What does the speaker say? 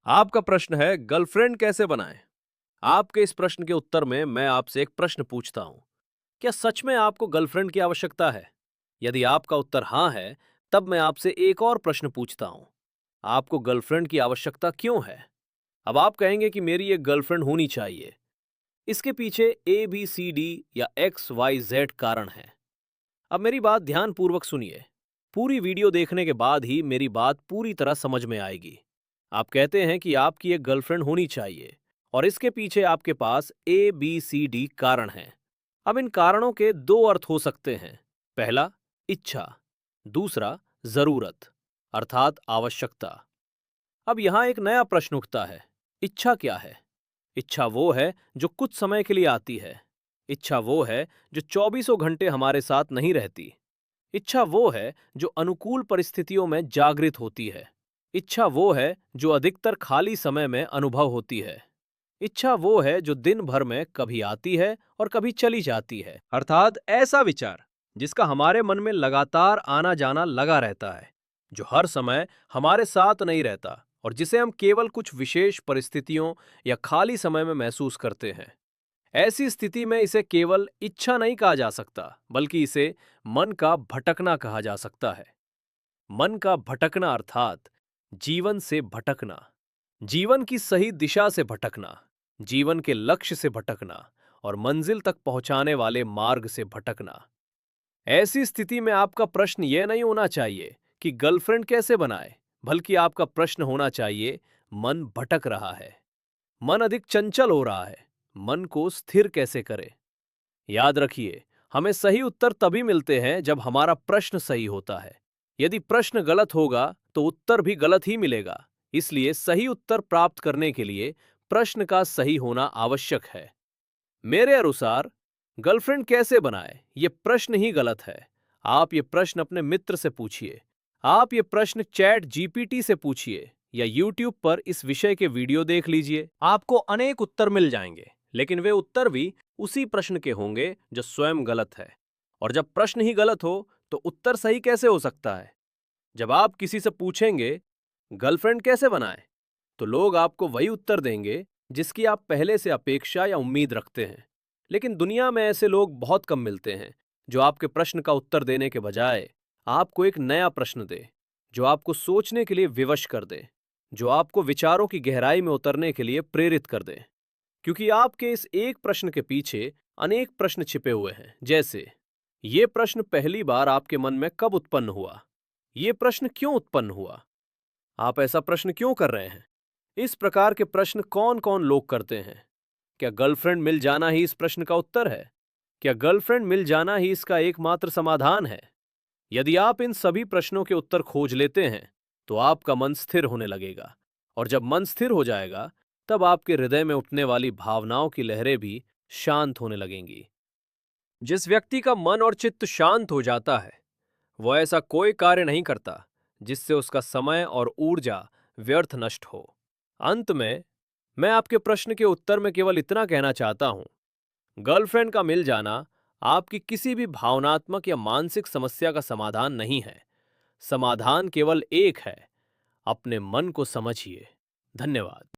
आपका प्रश्न है गर्लफ्रेंड कैसे बनाएं? आपके इस प्रश्न के उत्तर में मैं आपसे एक प्रश्न पूछता हूं। क्या सच में आपको गर्लफ्रेंड की आवश्यकता है? यदि आपका उत्तर हाँ है, तब मैं आपसे एक और प्रश्न पूछता हूं। आपको गर्लफ्रेंड की आवश्यकता क्यों है? अब आप कहेंगे कि मेरी एक गर्लफ्रेंड होनी चाहिए। इसके पीछे ए बी सी डी या एक्स वाई जेड कारण है। अब मेरी बात ध्यानपूर्वक सुनिए। पूरी वीडियो देखने के बाद ही मेरी बात पूरी तरह समझ में आएगी। आप कहते हैं कि आपकी एक गर्लफ्रेंड होनी चाहिए और इसके पीछे आपके पास ए बी सी डी कारण हैं। अब इन कारणों के दो अर्थ हो सकते हैं। पहला, इच्छा। दूसरा, जरूरत अर्थात आवश्यकता। अब यहां एक नया प्रश्न उठता है। इच्छा क्या है? इच्छा वो है जो कुछ समय के लिए आती है। इच्छा वो है जो चौबीसों घंटे हमारे साथ नहीं रहती। इच्छा वो है जो अनुकूल परिस्थितियों में जागृत होती है। इच्छा वो है जो अधिकतर खाली समय में अनुभव होती है। इच्छा वो है जो दिन भर में कभी आती है और कभी चली जाती है। अर्थात ऐसा विचार जिसका हमारे मन में लगातार आना जाना लगा रहता है, जो हर समय हमारे साथ नहीं रहता और जिसे हम केवल कुछ विशेष परिस्थितियों या खाली समय में महसूस करते हैं। ऐसी स्थिति में इसे केवल इच्छा नहीं कहा जा सकता, बल्कि इसे मन का भटकना कहा जा सकता है। मन का भटकना अर्थात जीवन से भटकना, जीवन की सही दिशा से भटकना, जीवन के लक्ष्य से भटकना और मंजिल तक पहुंचाने वाले मार्ग से भटकना। ऐसी स्थिति में आपका प्रश्न यह नहीं होना चाहिए कि गर्लफ्रेंड कैसे बनाए, बल्कि आपका प्रश्न होना चाहिए, मन भटक रहा है, मन अधिक चंचल हो रहा है, मन को स्थिर कैसे करें। याद रखिए, हमें सही उत्तर तभी मिलते हैं जब हमारा प्रश्न सही होता है। यदि प्रश्न गलत होगा तो उत्तर भी गलत ही मिलेगा। इसलिए सही उत्तर प्राप्त करने के लिए प्रश्न का सही होना आवश्यक है। मेरे अनुसार गर्लफ्रेंड कैसे बनाए, ये प्रश्न ही गलत है। आप ये प्रश्न अपने मित्र से पूछिए। आप ये प्रश्न चैट जीपीटी से पूछिए या यूट्यूब पर इस विषय के वीडियो देख लीजिए। आपको अनेक उत्तर मिल जाएंगे, लेकिन वे उत्तर भी उसी प्रश्न के होंगे जो स्वयं गलत है। और जब प्रश्न ही गलत हो तो उत्तर सही कैसे हो सकता है? जब आप किसी से पूछेंगे गर्लफ्रेंड कैसे बनाएं, तो लोग आपको वही उत्तर देंगे जिसकी आप पहले से अपेक्षा या उम्मीद रखते हैं। लेकिन दुनिया में ऐसे लोग बहुत कम मिलते हैं जो आपके प्रश्न का उत्तर देने के बजाय आपको एक नया प्रश्न दे, जो आपको सोचने के लिए विवश कर दे, जो आपको विचारों की गहराई में उतरने के लिए प्रेरित कर दे। क्योंकि आपके इस एक प्रश्न के पीछे अनेक प्रश्न छिपे हुए हैं। जैसे, ये प्रश्न पहली बार आपके मन में कब उत्पन्न हुआ? ये प्रश्न क्यों उत्पन्न हुआ? आप ऐसा प्रश्न क्यों कर रहे हैं? इस प्रकार के प्रश्न कौन कौन लोग करते हैं? क्या गर्लफ्रेंड मिल जाना ही इस प्रश्न का उत्तर है? क्या गर्लफ्रेंड मिल जाना ही इसका एकमात्र समाधान है? यदि आप इन सभी प्रश्नों के उत्तर खोज लेते हैं, तो आपका मन स्थिर होने लगेगा। और जब मन स्थिर हो जाएगा, तब आपके हृदय में उठने वाली भावनाओं की लहरें भी शांत होने लगेंगी। जिस व्यक्ति का मन और चित्त शांत हो जाता है, वह ऐसा कोई कार्य नहीं करता जिससे उसका समय और ऊर्जा व्यर्थ नष्ट हो। अंत में मैं आपके प्रश्न के उत्तर में केवल इतना कहना चाहता हूं, गर्लफ्रेंड का मिल जाना आपकी किसी भी भावनात्मक या मानसिक समस्या का समाधान नहीं है। समाधान केवल एक है, अपने मन को समझिए। धन्यवाद।